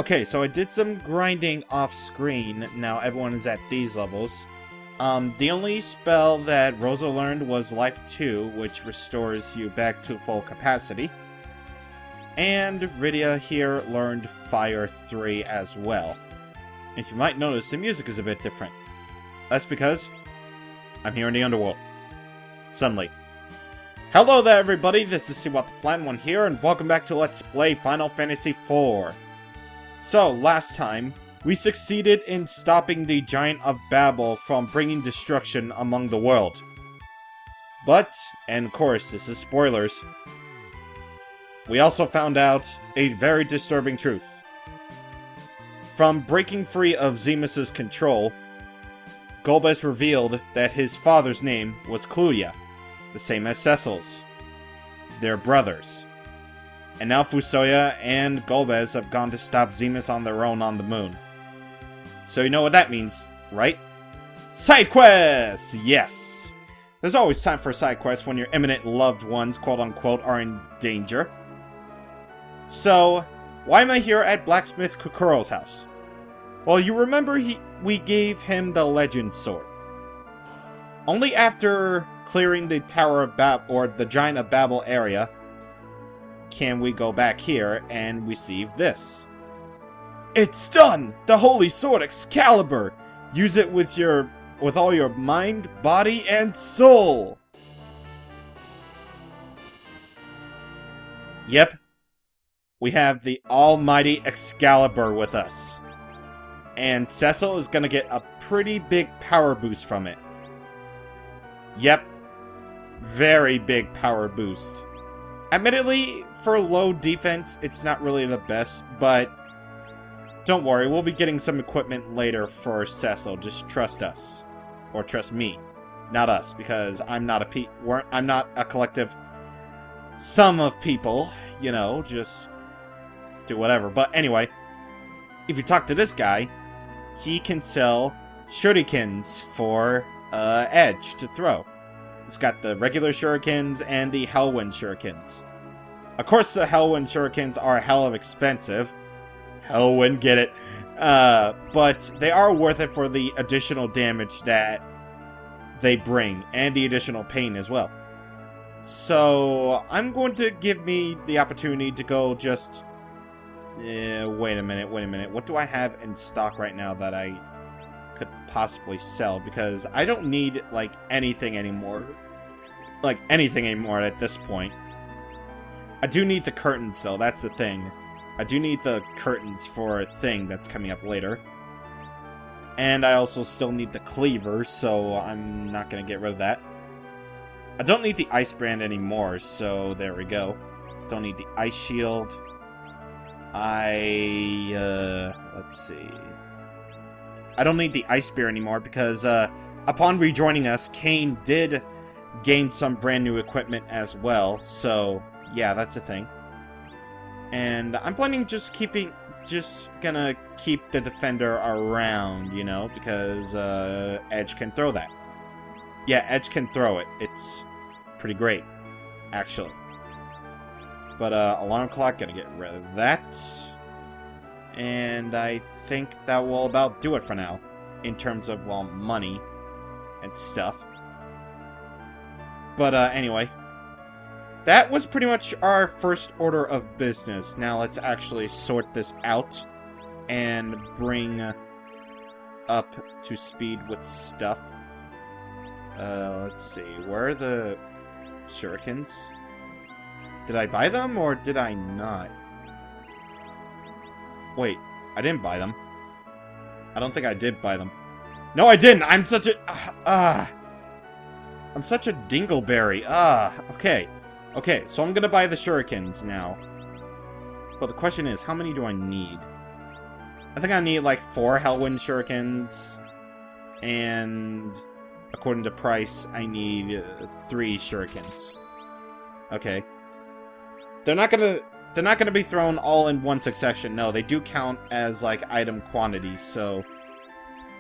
Okay, so I did some grinding off screen. Now everyone is at these levels. The only spell that Rosa learned was Life 2, which restores you back to full capacity. And Rydia here learned Fire 3 as well. If you might notice, the music is a bit different. That's because I'm here in the underworld. Suddenly. Hello there, everybody. This is CwapTheNintendin here, and welcome back to Let's Play Final Fantasy IV. So, last time, we succeeded in stopping the Giant of Babel from bringing destruction among the world. But, and of course, this is spoilers, we also found out a very disturbing truth. From breaking free of Zemus's control, Golbez revealed that his father's name was Kluya, the same as Cecil's. They're brothers. And now Fusoya and Golbez have gone to stop Zemus on their own on the moon. So you know what that means, right? Sidequest! Yes! There's always time for Sidequests when your imminent loved ones, quote-unquote, are in danger. So, why am I here at Blacksmith Kukuro's house? Well, you remember we gave him the Legend Sword. Only after clearing the Tower of Babel, or the Giant of Babel area, can we go back here and receive this. It's done! The Holy Sword Excalibur! Use it with all your mind, body, and soul! Yep. We have the almighty Excalibur with us. And Cecil is gonna get a pretty big power boost from it. Yep. Very big power boost. Admittedly, for low defense, it's not really the best, but don't worry, we'll be getting some equipment later for Cecil. Just trust us. Or trust me. Not us, because I'm not a collective sum of people. You know, just do whatever. But anyway, if you talk to this guy, he can sell shurikens for Edge to throw. It's got the regular shurikens and the Hellwind shurikens. Of course, the Hellwind shurikens are a hell of expensive. Hellwind, get it. But they are worth it for the additional damage that they bring, and the additional pain as well. So, I'm going to give me the opportunity to go just... wait a minute. What do I have in stock right now that I could possibly sell? Because I don't need, like, anything anymore. Like, anything anymore at this point. I do need the curtains, though. That's the thing. I do need the curtains for a thing that's coming up later. And I also still need the cleaver, so I'm not going to get rid of that. I don't need the ice brand anymore, so there we go. Don't need the ice shield. Let's see. I don't need the ice spear anymore because, upon rejoining us, Kane did gain some brand new equipment as well, so... yeah, that's a thing. And I'm planning just gonna keep the defender around, you know, because Edge can throw that. Yeah, Edge can throw it. It's pretty great, actually. But alarm clock, gonna get rid of that. And I think that will about do it for now, in terms of, well, money and stuff. But anyway. That was pretty much our first order of business. Now let's actually sort this out and bring up to speed with stuff. Let's see. Where are the shurikens? Did I buy them or did I not? Wait, I didn't buy them. I don't think I did buy them. No, I didn't! I'm such a... I'm such a dingleberry. Okay. Okay, so I'm gonna buy the shurikens now. But the question is, how many do I need? I think I need like 4 Hellwind shurikens. And according to price, I need 3 shurikens. Okay. They're not gonna be thrown all in one succession. No, they do count as like item quantities, so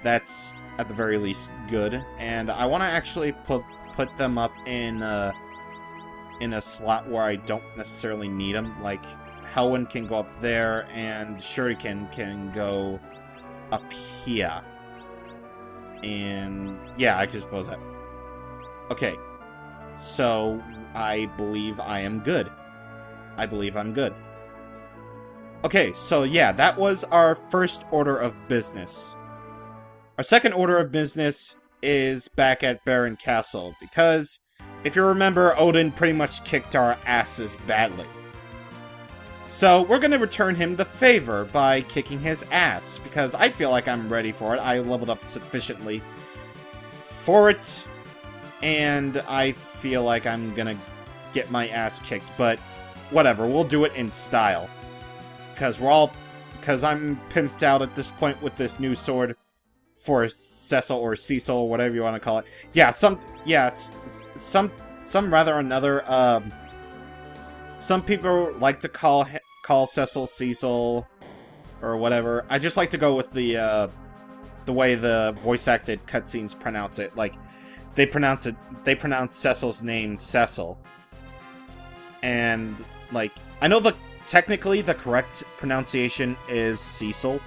that's at the very least good. And I want to actually put them up in a slot where I don't necessarily need them, like Hellwind can go up there, and Shuriken can go up here. And yeah, I just suppose that. Okay, so I believe I am good. I believe I'm good. Okay, so yeah, that was our first order of business. Our second order of business is back at Baron Castle, because if you remember, Odin pretty much kicked our asses badly. So we're going to return him the favor by kicking his ass, because I feel like I'm ready for it. I leveled up sufficiently for it, and I feel like I'm going to get my ass kicked, but whatever, we'll do it in style. Because I'm pimped out at this point with this new sword for Cecil or Cecil, or whatever you want to call it. Yeah, some rather another, some people like to call Cecil Cecil, or whatever. I just like to go with the way the voice-acted cutscenes pronounce it. Like, they pronounce Cecil's name Cecil. And, like, I know technically the correct pronunciation is Cecil.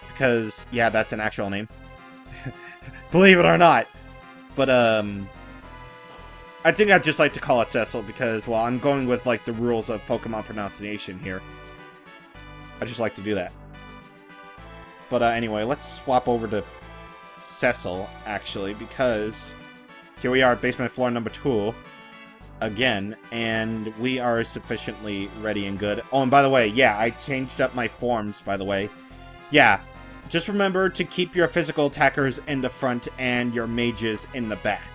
Because, yeah, that's an actual name. Believe it or not. But, I think I'd just like to call it Cecil because, well, I'm going with, like, the rules of Pokemon pronunciation here. I just like to do that. But, anyway, let's swap over to Cecil, actually, because here we are at basement floor number 2. Again, and we are sufficiently ready and good. Oh, and by the way, yeah, I changed up my forms, by the way. Yeah, just remember to keep your physical attackers in the front and your mages in the back.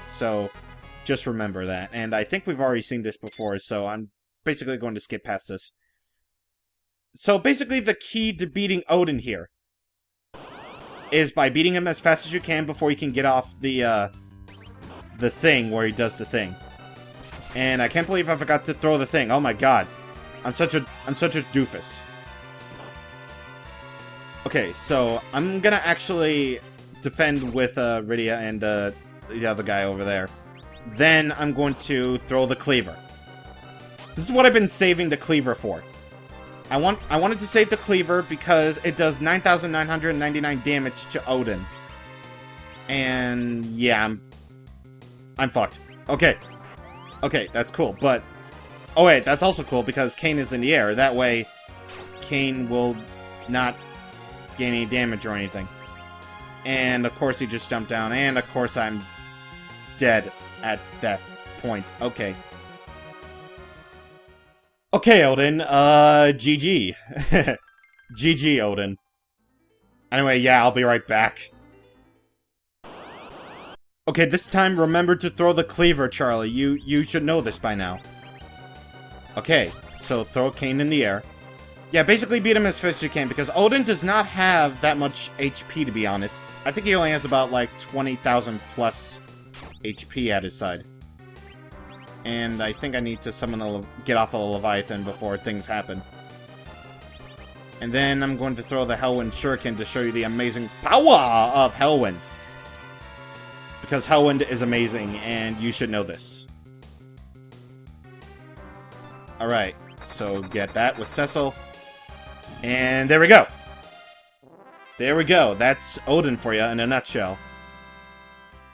So, just remember that. And I think we've already seen this before, so I'm basically going to skip past this. So, basically, the key to beating Odin here is by beating him as fast as you can before he can get off the thing where he does the thing. And I can't believe I forgot to throw the thing. Oh my god. I'm such a doofus. Okay, so I'm gonna actually defend with Rydia and the other guy over there. Then I'm going to throw the cleaver. This is what I've been saving the cleaver for. I wanted to save the cleaver because it does 9,999 damage to Odin. And yeah, I'm fucked. Okay. Okay, that's cool, but... Oh wait, that's also cool because Kane is in the air. That way, Kane will not gain any damage or anything. And of course he just jumped down, and of course I'm dead at that point. Okay. Okay, Odin, GG. GG, Odin. Anyway, yeah, I'll be right back. Okay, this time, remember to throw the cleaver, Charlie. You should know this by now. Okay, so throw Kane in the air. Yeah, basically beat him as fast as you can, because Odin does not have that much HP, to be honest. I think he only has about, like, 20,000 plus HP at his side. And I think I need to get off of the Leviathan before things happen. And then I'm going to throw the Hellwind Shuriken to show you the amazing power of Hellwind. Because Hellwind is amazing, and you should know this. Alright, so get that with Cecil. And there we go. There we go. That's Odin for you in a nutshell.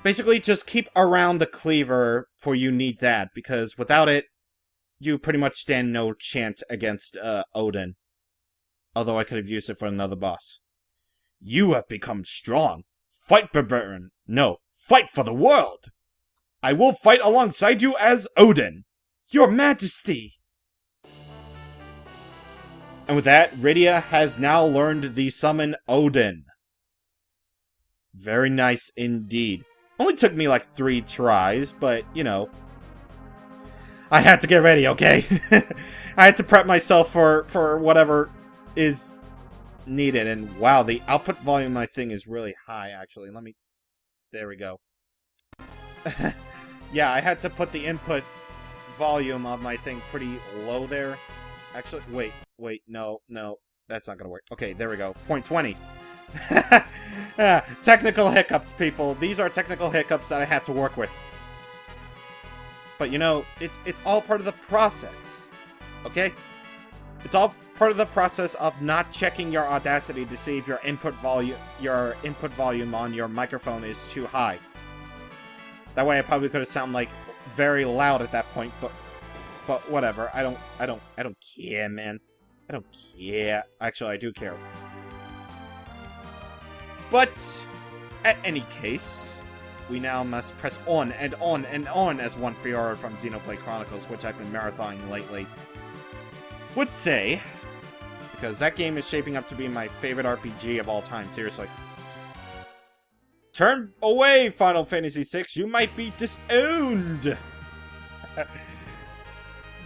Basically, just keep around the cleaver, for you need that, because without it, you pretty much stand no chance against Odin. Although I could have used it for another boss. You have become strong. Fight, Barbarian. No, fight for the world. I will fight alongside you as Odin. Your Majesty. And with that, Rydia has now learned the summon Odin. Very nice indeed. Only took me like 3 tries, but, you know. I had to get ready, okay? I had to prep myself for whatever is needed. And wow, the output volume of my thing is really high, actually. There we go. Yeah, I had to put the input volume of my thing pretty low there. Actually, wait, no, that's not gonna work. Okay, there we go. 0.20. Technical hiccups, people. These are technical hiccups that I have to work with. But you know, it's all part of the process. Okay? It's all part of the process of not checking your Audacity to see if your input volume on your microphone is too high. That way I probably could have sounded like very loud at that point, but whatever. I don't care, man. I don't care. Actually, I do care. But at any case, we now must press on and on and on as one Fiora from Xenoblade Chronicles, which I've been marathoning lately would say, because that game is shaping up to be my favorite RPG of all time, seriously. Turn away, Final Fantasy VI, you might be disowned!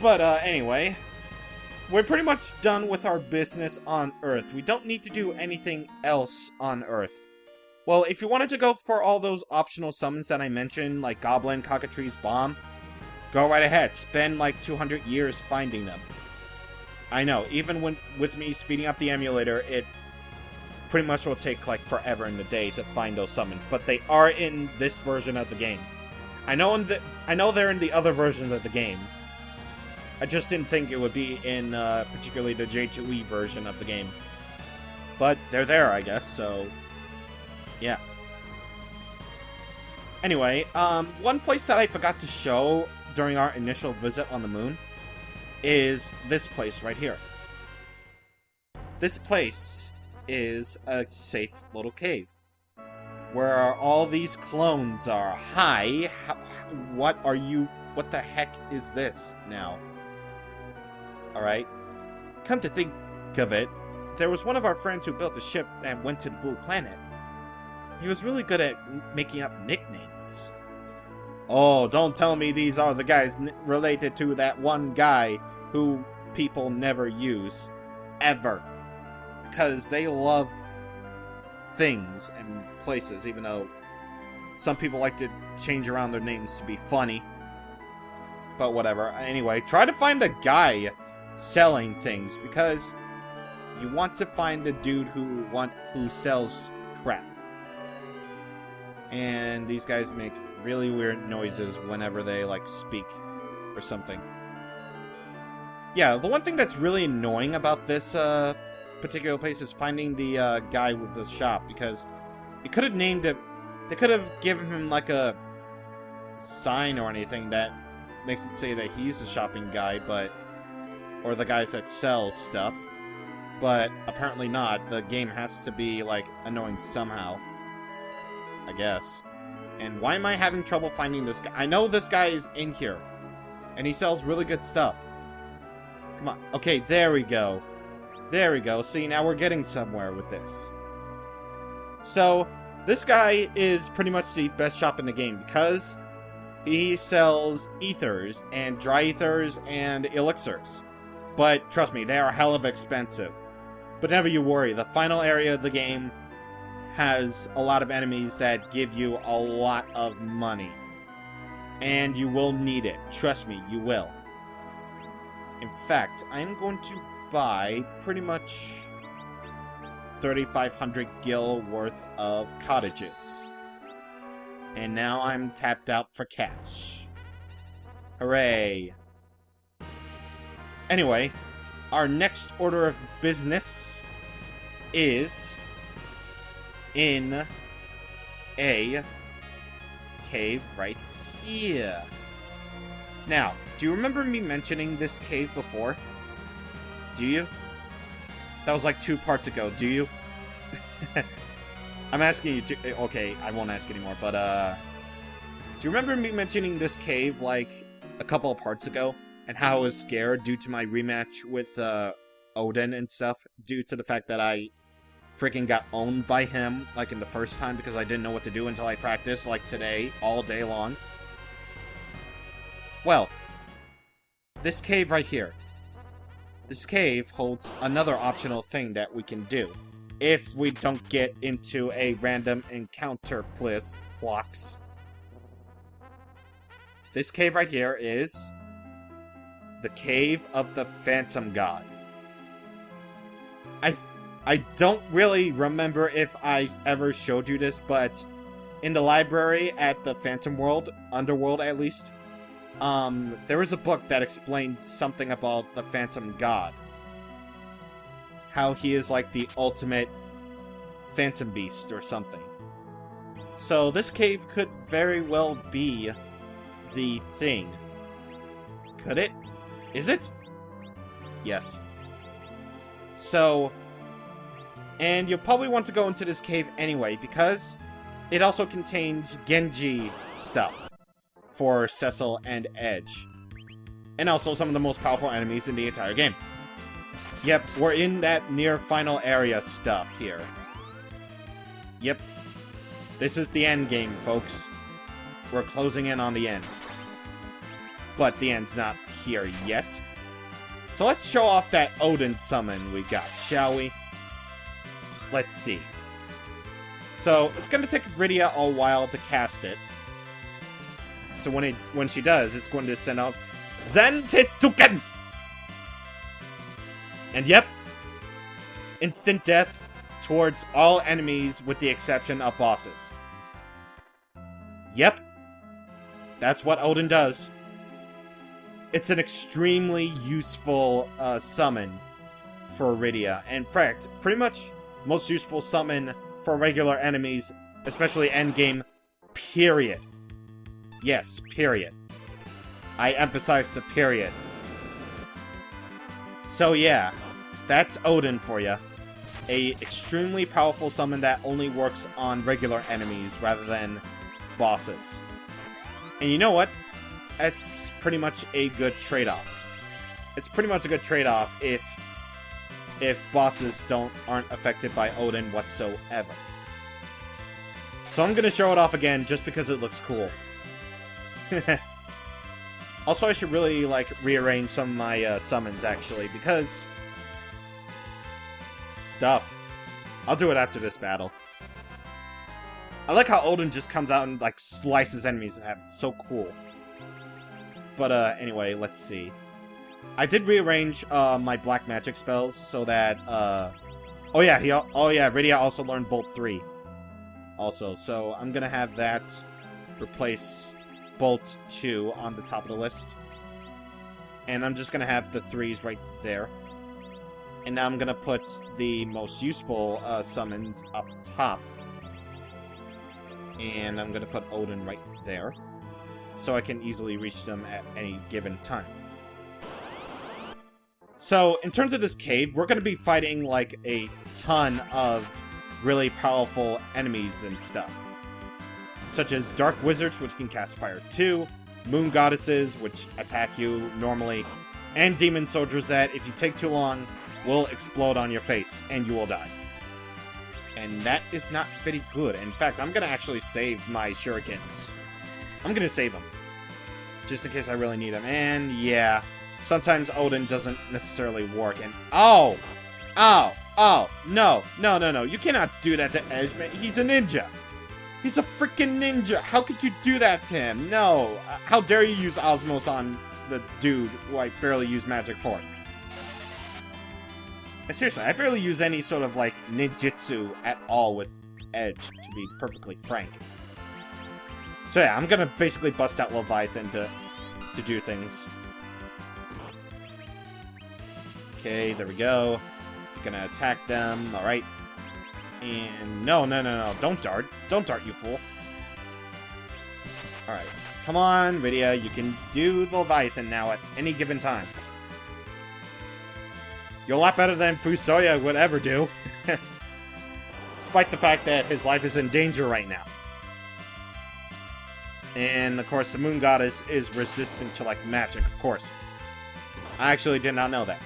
But, anyway, we're pretty much done with our business on Earth. We don't need to do anything else on Earth. Well, if you wanted to go for all those optional summons that I mentioned, like Goblin, Cockatrice, Bomb, go right ahead. Spend like 200 years finding them. I know, even with me speeding up the emulator, it pretty much will take like forever in the day to find those summons, but they are in this version of the game. I know they're in the other versions of the game. I just didn't think it would be in particularly the J2E version of the game. But they're there, I guess, so yeah. Anyway, one place that I forgot to show during our initial visit on the moon is this place right here. This place is a safe little cave where all these clones are. Hi, what the heck is this now? Alright, come to think of it, there was one of our friends who built a ship and went to the Blue Planet. He was really good at making up nicknames. Oh, don't tell me these are the guys related to that one guy who people never use. Ever. Because they love things and places, even though some people like to change around their names to be funny. But whatever. Anyway, try to find a guy selling things, because you want to find a dude who sells crap. And these guys make really weird noises whenever they, like, speak or something. Yeah, the one thing that's really annoying about this particular place is finding the guy with the shop, because you could have named it. They could have given him, like, a sign or anything that makes it say that he's the shopping guy, but or the guys that sell stuff. But apparently not. The game has to be, like, annoying somehow, I guess. And why am I having trouble finding this guy? I know this guy is in here, and he sells really good stuff. Come on. Okay, there we go. There we go. See, now we're getting somewhere with this. So, this guy is pretty much the best shop in the game, because he sells ethers, and dry ethers, and elixirs. But, trust me, they are hell of expensive. But never you worry, the final area of the game has a lot of enemies that give you a lot of money. And you will need it. Trust me, you will. In fact, I'm going to buy pretty much 3,500 gil worth of cottages. And now I'm tapped out for cash. Hooray. Anyway, our next order of business is in a cave right here. Now, do you remember me mentioning this cave before? Do you? That was like 2 parts ago, do you? I'm asking you to... Okay, I won't ask anymore, but, do you remember me mentioning this cave, like, a couple of parts ago? And how I was scared due to my rematch with, Odin and stuff? Due to the fact that I freaking got owned by him, like, in the first time, because I didn't know what to do until I practiced, like, today, all day long. Well, this cave right here. This cave holds another optional thing that we can do. If we don't get into a random encounter blocks. This cave right here is the Cave of the Phantom God. I don't really remember if I ever showed you this, but in the library at the Phantom World, Underworld at least, there was a book that explained something about the Phantom God. How he is like the ultimate Phantom Beast or something. So this cave could very well be the thing. Could it? Is it? Yes. So, and you'll probably want to go into this cave anyway, because it also contains Genji stuff for Cecil and Edge. And also some of the most powerful enemies in the entire game. Yep, we're in that near final area stuff here. Yep. This is the end game, folks. We're closing in on the end. But the end's not here yet. So let's show off that Odin summon we got, shall we? Let's see. So, it's gonna take Rydia a while to cast it. So when she does, it's going to send out Zantetsuken! And yep, instant death towards all enemies with the exception of bosses. Yep, that's what Odin does. It's an extremely useful summon for Rydia. In fact, pretty much most useful summon for regular enemies, especially endgame, period. Yes, period. I emphasize the period. So yeah, that's Odin for you. A extremely powerful summon that only works on regular enemies rather than bosses. And you know what? It's pretty much a good trade-off. It's pretty much a good trade-off if bosses aren't affected by Odin whatsoever. So I'm gonna show it off again just because it looks cool. Also, I should really, rearrange some of my summons, actually, because... stuff. I'll do it after this battle. I like how Odin just comes out and, slices enemies in half. It's so cool. But, anyway, let's see. I did rearrange, my black magic spells so that, oh yeah, Rydia also learned Bolt 3. Also, so I'm gonna have that replace Bolt 2 on the top of the list. And I'm just gonna have the 3s right there. And now I'm gonna put the most useful summons up top. And I'm gonna put Odin right there. So I can easily reach them at any given time. So, in terms of this cave, we're gonna be fighting, a ton of really powerful enemies and stuff. Such as Dark Wizards, which can cast Fire 2, Moon Goddesses, which attack you normally, and Demon Soldiers that, if you take too long, will explode on your face, and you will die. And that is not very good. In fact, I'm gonna actually save my shurikens. I'm gonna save them. Just in case I really need them. And, yeah, sometimes Odin doesn't necessarily work, and... oh! Oh! Oh! No! No, no, no. You cannot do that to Edge, man. He's a ninja! He's a freaking ninja! How could you do that to him? No! How dare you use Osmos on the dude who I barely use magic for? Seriously, I barely use any sort of, ninjutsu at all with Edge, to be perfectly frank. So yeah, I'm gonna basically bust out Leviathan to do things. Okay, there we go. Gonna attack them, alright. And no, no, no, no, don't dart. Don't dart, you fool. Alright, come on, Rydia, you can do the Leviathan now at any given time. You're a lot better than Fusoya would ever do. Despite the fact that his life is in danger right now. And, of course, the Moon Goddess is resistant to, magic, of course. I actually did not know that.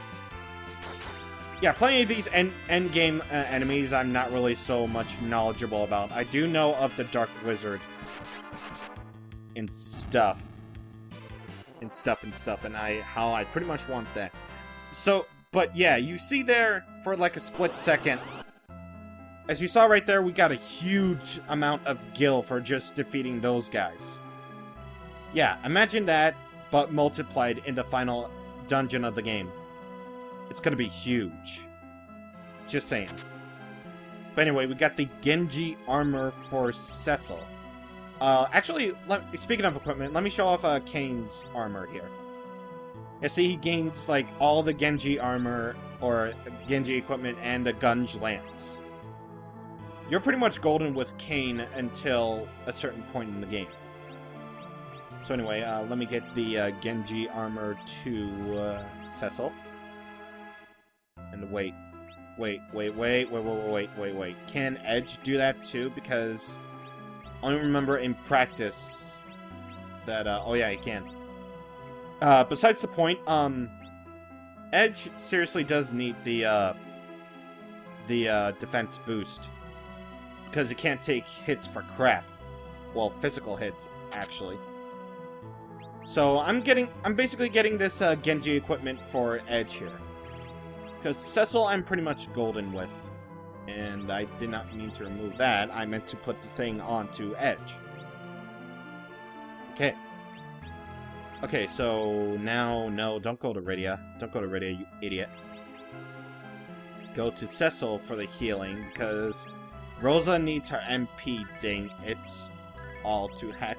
Yeah, plenty of these endgame enemies I'm not really so much knowledgeable about. I do know of the Dark Wizard. And stuff. And how I pretty much want that. So, but yeah, you see there, for a split second, as you saw right there, we got a huge amount of gil for just defeating those guys. Yeah, imagine that, but multiplied in the final dungeon of the game. It's gonna be huge. Just saying. But anyway, we got the Genji armor for Cecil. Actually, speaking of equipment, let me show off Kane's armor here. Yeah, see, he gains, like, all the Genji armor, or Genji equipment, and a Gunge Lance. You're pretty much golden with Kane until a certain point in the game. So anyway, let me get the Genji armor to Cecil. And wait. Can Edge do that too? Because I only remember in practice that, oh yeah, he can. Besides the point, Edge seriously does need the defense boost. Because he can't take hits for crap. Well, physical hits, actually. So, I'm basically getting this, Genji equipment for Edge here. Because Cecil I'm pretty much golden with. And I did not mean to remove that. I meant to put the thing onto Edge. Okay. Okay, so now, no, don't go to Rydia. Don't go to Rydia, you idiot. Go to Cecil for the healing, because Rosa needs her MP, dang it. All to heck.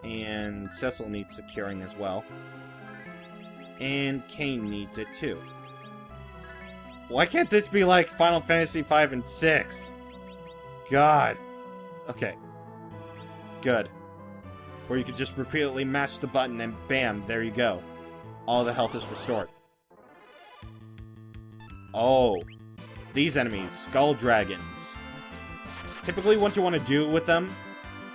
And Cecil needs securing as well. And Kane needs it too. Why can't this be like Final Fantasy V and 6? God. Okay. Good. Where you could just repeatedly mash the button and bam, there you go. All the health is restored. Oh. These enemies, Skull Dragons. Typically what you want to do with them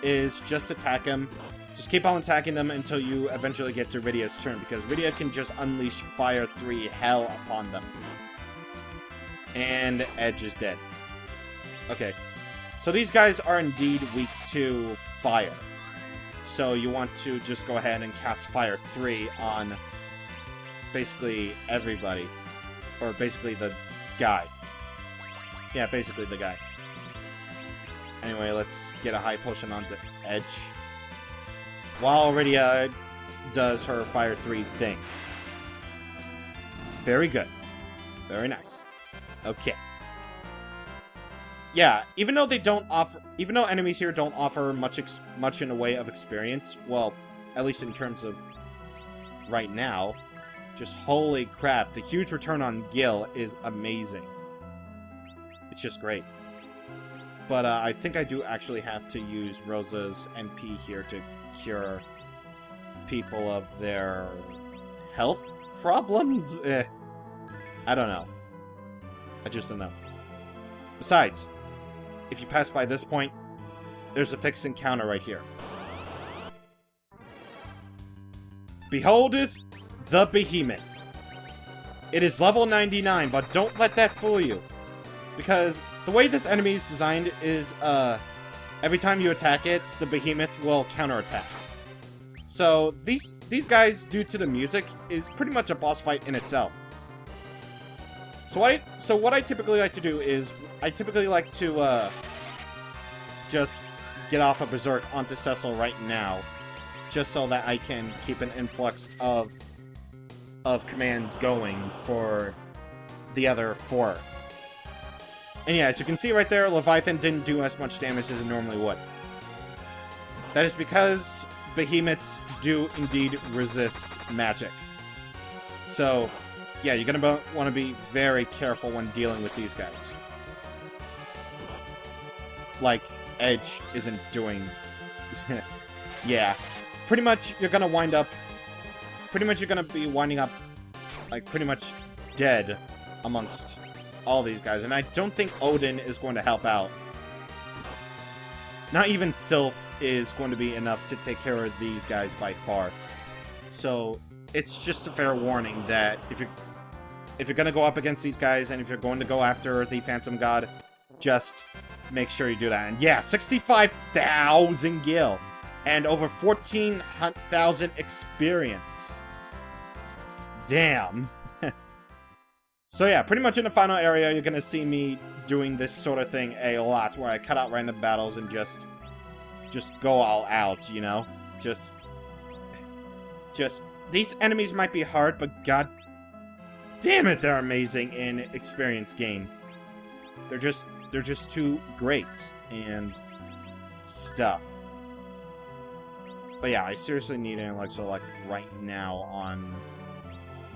is just attack them. Just keep on attacking them until you eventually get to Rydia's turn, because Rydia can just unleash Fire 3 hell upon them. And Edge is dead. Okay. So these guys are indeed weak to fire. So you want to just go ahead and cast Fire 3 on basically everybody. Or basically the guy. Yeah, basically the guy. Anyway, let's get a high potion onto Edge. While Rydia does her Fire 3 thing. Very good. Very nice. Okay. Yeah, even though enemies here don't offer much in the way of experience, well, at least in terms of right now, just holy crap, the huge return on Gil is amazing. It's just great. But I think I do actually have to use Rosa's MP here to cure people of their health problems? I don't know. I just don't know. Besides, if you pass by this point, there's a fixed encounter right here. Beholdeth the Behemoth. It is level 99, but don't let that fool you. Because the way this enemy is designed is, every time you attack it, the Behemoth will counterattack. So, these guys, due to the music, is pretty much a boss fight in itself. So what I typically like to do is, I typically like to, just get off a Berserk onto Cecil right now. Just so that I can keep an influx of commands going for the other 4. And yeah, as you can see right there, Leviathan didn't do as much damage as it normally would. That is because Behemoths do indeed resist magic. So, yeah, you're gonna want to be very careful when dealing with these guys. Like, Edge isn't doing... yeah. Pretty much, you're gonna wind up... be winding up, like, pretty much dead amongst all these guys. And I don't think Odin is going to help out. Not even Sylph is going to be enough to take care of these guys by far. So, it's just a fair warning that if you're going to go up against these guys, and if you're going to go after the Phantom God, just make sure you do that. And yeah, 65,000 gil. And over 14,000 experience. Damn. So yeah, pretty much in the final area, you're going to see me doing this sort of thing a lot, where I cut out random battles and just go all out, you know? Just, these enemies might be hard, but god damn it, they're amazing in experience gain. They're just too great, and stuff. But yeah, I seriously need an Elixir Select right now on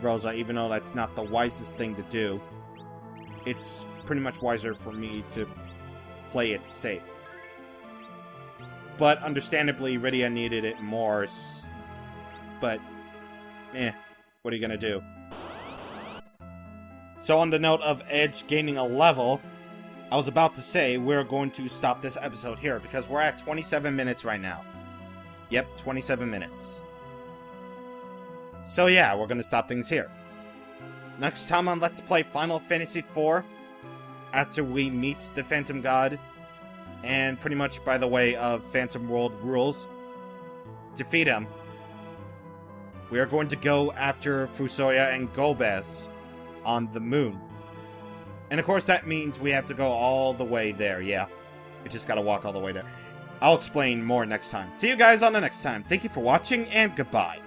Rosa, even though that's not the wisest thing to do. It's pretty much wiser for me to play it safe. But understandably, Rydia needed it more, but what are you gonna do? So on the note of Edge gaining a level, I was about to say we're going to stop this episode here because we're at 27 minutes right now. Yep, 27 minutes. So yeah, we're gonna stop things here. Next time on Let's Play Final Fantasy IV, after we meet the Phantom God, and pretty much by the way of Phantom World rules, defeat him, we are going to go after Fusoya and Golbez on the moon. And of course that means we have to go all the way there, yeah. We just gotta walk all the way there. I'll explain more next time. See you guys on the next time. Thank you for watching, and goodbye.